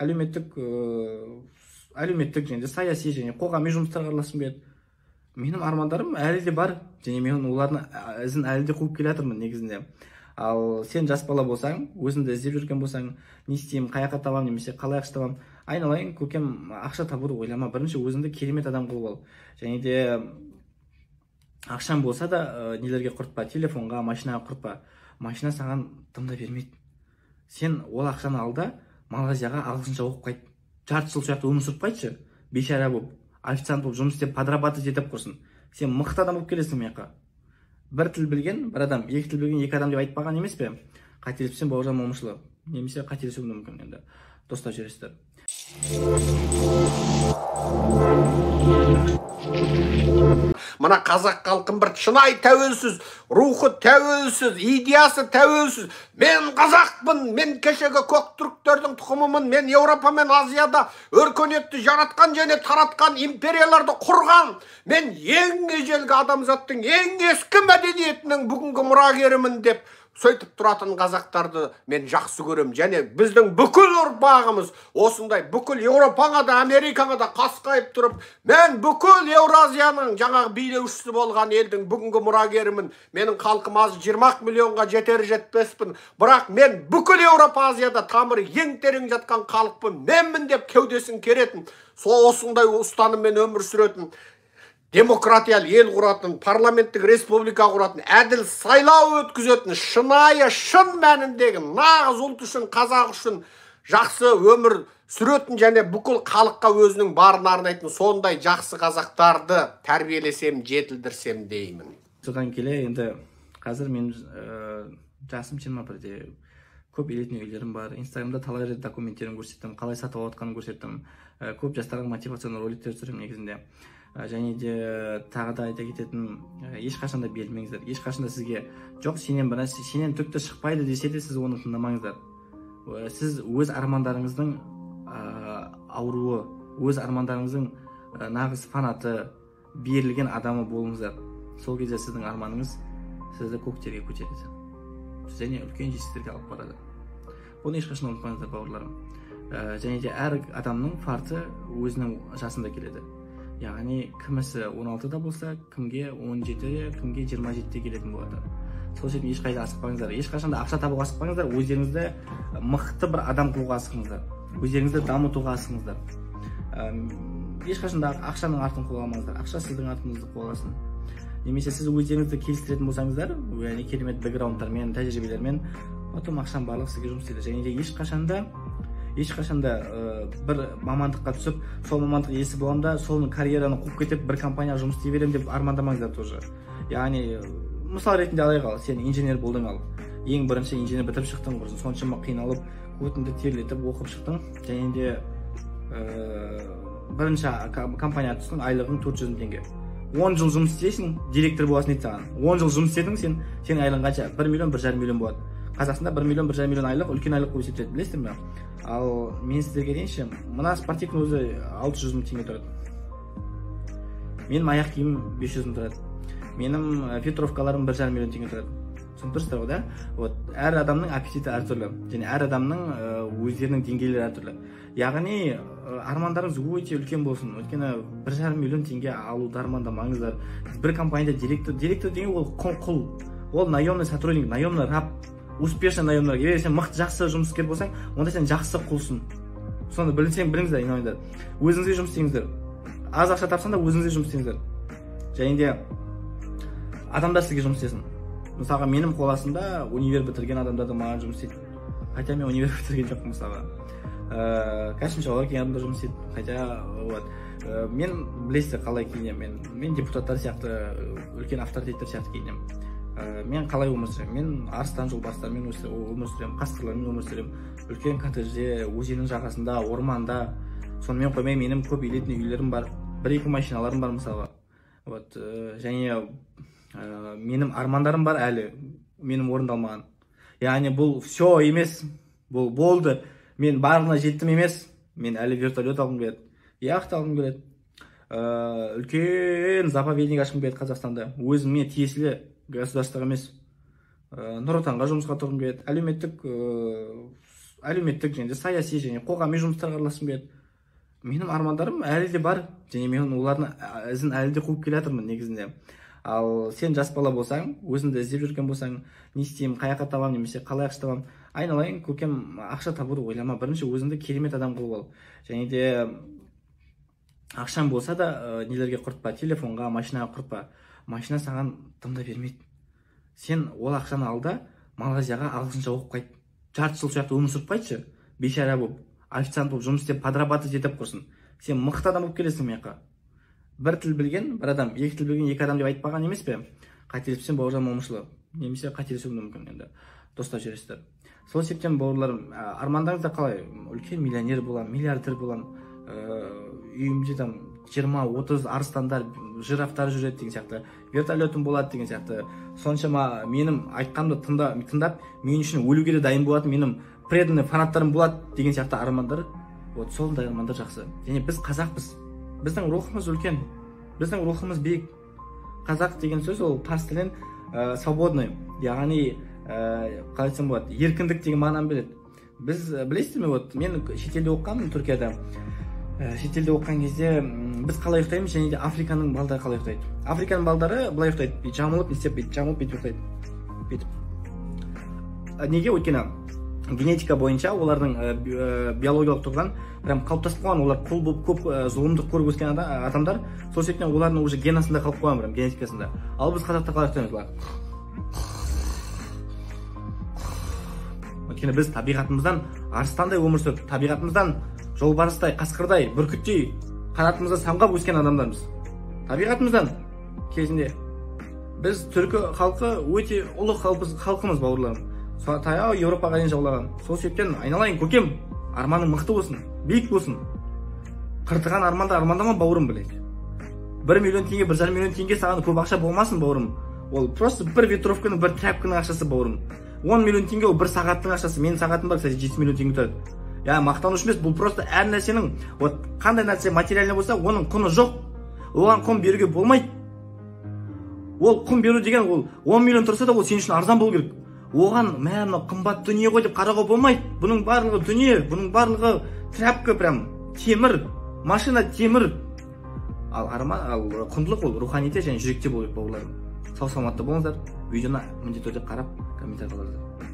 әлеуметтік және саяси және қоғами жұмыстарға араласқым келеді. Менің армандарым әлі де бар, және мен олардың ізін әлі де қуып келе жатырмын негізінде. Ал сен жас бала болсаң, өзіңді іздеп жүрген болсаң, не істеймін, қай жаққа табамын, немесе қалай ақша табамын, айналайын көкем, ақша табуды ойлама, бірінші өзіңді керемет адам қылып ал. Және де ақшаң болса да нелерге құртпа, телефонға, машинаға құртпа. Машина саған тымда бермейді. Сен ол ақшаны ал да Малайзияға ағылшынша оқып қайт. Жарты жыл сияқты өмір сүріп қайтшы, бейшара болып, официант болып жұмыс істеп, подрабатывать етіп құрсын. Сен мықты адам болып келесің мен жаққа. Бір тіл білген бір адам, екі тіл білген екі адам деп айтпаған емес пе? Қателеспесем Бауыржан Момышұлы, немесе қателесуім мүмкін, енді достап жүресіздер. Мына қазақ халқын бір шынайы тәуелсіз, рухы тәуелсіз, идеясы тәуелсіз. Мен қазақпын, мен кешегі көк түріктердің тұқымымын, мен Еуропа мен Азияда өркениетті жаратқан және таратқан империяларды құрған. Мен ең ежелгі адамзаттың ең ескі мәдениетінің бүгінгі мұрагерімін деп сөйтіп тұратын қазақтарды мен жақсы көрем. Және біздің бүкіл ұрпағымыз осындай бүкіл Еуропаға да Америкаға да қасқайып тұрып, мен бүкіл Еуразияның жаңағы билеушісі болған елдің бүгінгі мұрагерімін. Менің халқым аз 20 миллионға жетер жетпеспін, бірақ мен бүкіл Еуропа Азияда тамыры ең терең жатқан халықпын. Менмін деп кеудесін керетін, сол осындай ұстаныммен өмір сүретін, демократиялы ел құратын, парламенттік республика құратын, әділ сайлау өткізетін, шынайы, шын мәніндегі нағыз ұлт үшін, қазақ үшін жақсы өмір сүретін және бүкіл халыққа өзінің барын арнайтын сондай жақсы қазақтарды тәрбиелесем, жетілдірсем деймін. Содан келе енді қазір мен жасым 21-де, көп елетін үйлерім бар. Инстаграмда талай рет документтерін көрсеттім, қалай сатып алатқанын көрсеттім. Көп жастарға мотивационный роликтер түсіремін негізінде. Және де тағы да айта кететін, ешқашанда бермеңіздер. Ешқашанда сізге жоқ, сенен түкті шықпайды десе де сіз оны тыңдамаңыздар. Сіз өз армандарыңыздың ауруы, өз армандарыңыздың нағыз фанаты, берілген адамы болыңыздар. Сол кезде сіздің арманыңыз сізді көктерге көтереді. Және үлкен жетістіктерге алып барады. Бұны ешқашан ұмытпаңыздар, бауырларым. Және де әр адамның фарты өзінің жасында келеді. Яғни кімісі 16-да болса, кімге 17-де, кімге 27-де келетін болады. Сол жерден ешқайда асықпаңыздар. Ешқашанда ақша табуға асықпаңыздар. Өздеріңізді мықты бір адам қылуға асықыңыздар. Өздеріңізді дамытуға асықыңыздар. Ешқашанда ақшаның артын қуаламаңыздар. Ақша сіздің артыңызды қуаласын. Немесе сіз өздеріңізді келістіретін болсаңыздар, яғни керемет бэкграундтармен, тәжірибелермен, потом ақшаның барлығы сізге жұмыс істейді. Және де ешқашанда бір мамандыққа түсіп, сол мамандық иесі боламын да, сол карьераны қуып кетіп, бір компанияға жұмыс істей беремін деп армандамаңыздар тоже. Яғни, мысал ретінде алайық ал, сен инженер болдың ал. Ең бірінші инженер бітіріп шықтың, соншама қиналып, көтіңді терлетіп оқып шықтың, және де бірінші компанияға түстің, айлығың 400 000 теңге. 10 жыл жұмыс істейсің, директор боласың дейді саған. 10 жыл жұмыс істедің, сен айлығың қанша? 1 миллион, 1,5 миллион болады. Қазақстанда 1 миллион, 1,5 миллион айлық үлкен айлық болып есептеледі, білесіздер ме? Ал мен сіздерге дейінші, мына спортивтің өзі 600 000 теңге тұрады. Менің аяқ киімім 500 000 тұрады. Менің ветровкаларым 1,5 миллион теңге тұрады. Түсініп тұрсыздар ғой, да? Әр адамның аппетиті әртүрлі, және әр адамның өздерінің деңгейлері әртүрлі. Яғни армандарыңыз өте үлкен болсын. Өйткені 1,5 миллион теңге алуды армандамаңыздар. Бір компанияда директор деген ол құл. Ол наемный сотрудник, наемный раб, успешный наемный. Егер сен мықты жақсы жұмыскер болсаң, онда сен жақсы құлсың. Соны біліңіздер, инойдар. Өзіңізге жұмыс істеңіздер. Аз ақша тапсаң да өзіңізге жұмыс істеңіздер. Және де адамдар сізге жұмыс істесін. Мысалға, менің қоласында универ бітірген адамдар да маған жұмыс істейді. Хотя мен универ бітірген жоқпын мысалға. Кәсімші олар кейін адамдар жұмыс істейді. Хотя, мен білесіздер қалай киінемін. Мен депутаттар сияқты, үлкен авторитеттер сияқты киінемін. Мен қалай өмір сүремін? Мен арыстан жолбарыстармен өмір сүремін, қасқырлармен өмір сүремін. Үлкен коттеджде, өзеннің жағасында, орманда. Сонымен қоймай, менің көп үйлетін үйлерім бар. 1-2 машиналарым бар мысалға. Және менің армандарым бар әлі, менің орындалмаған. Яғни бұл все емес, бұл болды. Мен барлығына жеттім емес, мен әлі вертолет алғым келеді, яхта алғым келеді. Үлкен заповедник ашқым келеді Қазақстанда. Өзіме тиесілі государствоға емес, Нұр Отанға жұмысқа тұрғым келеді. әлеуметтік және саяси және қоғами жұмыстарға араласқым келеді. Менің армандарым әлі де бар және мен олардың ізін әлі де қуып келе жатырмын негізінде. Ал сен жас бала болсаң, өзіңді іздеп жүрген болсаң, не істеймін, қай жаққа табамын немесе қалай ақша табамын, айналайын көкем, ақша табуды ойлама, бірінші өзіңді керемет адам қылып ал. Және де ақшаң болса да нелерге құртпа, телефонға, машинаға құртпа. Машина саған тымда бермейді. Сен ол ақшаны ал да Малайзияға ағылшынша оқып қайт. Жарты жыл сияқты өмір сүріп қайтшы, бейшара болып, официант болып жұмыс істеп, подработать етіп құрсын. Сен мықты адам болып келесің мен жаққа. Бір тіл білген бір адам, екі тіл білген екі адам деп айтпаған емес пе? Қателеспесем Бауыржан Момышұлы, немесе қателесуім мүмкін, енді достап жүресіздер. Сол себептен бауырларым, армандарыңызда қалай? Үлкен миллионер болам, миллиардер болам, үйімде там 20-30 арыстандар, жирафтар жүреді деген сияқты, вертолетім болады деген сияқты. Соншама менің айтқанымды тыңдап, мен үшін өлуге де дайын болатын менің преданный фанаттарым болады деген сияқты армандар. Вот сондай армандар жақсы. Және біз қазақпыз. Біздің рухымыз үлкен, біздің рухымыз биік. Қазақ деген сөз ол парсы тілінен свободный, яғни қалай айтсам болады, еркіндік деген мағынаны береді. Біз білесіздер ме, вот мен шетелде оқығанмын, Түркияда. Шетелде оқыған кезде біз қалай ұйықтаймыз және де Африканың балдары қалай ұйықтайды. Африканың балдары былай ұйықтайды, жамылып, не істеп, жамылып бүйтіп ұйықтайды. Неге? Өйткені генетика бойынша олардың биологиялық тұрғыдан прям қалыптасып қойған, олар құл болып көп зұлымдық көріп өскен адамдар, сол себептен олардың уже генасында қалып қойған, прям генетикасында. Ал біз қазақта қалай ұйықтаймыз? Өйткені біз табиғатымыздан арыстандай өмір сүріп, табиғатымыздан жолбарыстай, қасқырдай, бүркіттей қанатымызда самғап өскен адамдармыз. Табиғатымыздан кезінде біз түркі халқы өте ұлы халқымыз бауырларым. Таяу Еуропаға дейін жаулаған. Сол себептен айналайын көкем, арманың мықты болсын, биік болсын. Қыртыған арманда армандама бауырым, біледі. 1 миллион теңге, 1,5 миллион теңге саған көп ақша болмасын бауырым. Ол просто бір ветровканың, бір тряпканың ақшасы бауырым. 10 миллион теңге ол бір сағаттың ақшасы. Менің сағатым бар, кстати, 7 миллион теңге тұрады. Я мақтаныш емес, бұл просто әр нәрсенің, вот қандай нәрсе материальный болса, оның құны жоқ. Оған құн беруге болмайды. Ол құн беру деген ол 10 миллион тұрса да ол сен үшін арзан болу керек. Оған мә қымбат дүние ғой деп қарауға болмайды. Бұның барлығы дүние, бұның барлығы тряпка, прям темір, машина темір. Ал құндылық ол руханиде және жүректе болу керек бауырларым. Сау саламатта болыңыздар. Видеоны міндетті түрде қарап, комментарий қалдырыңыздар.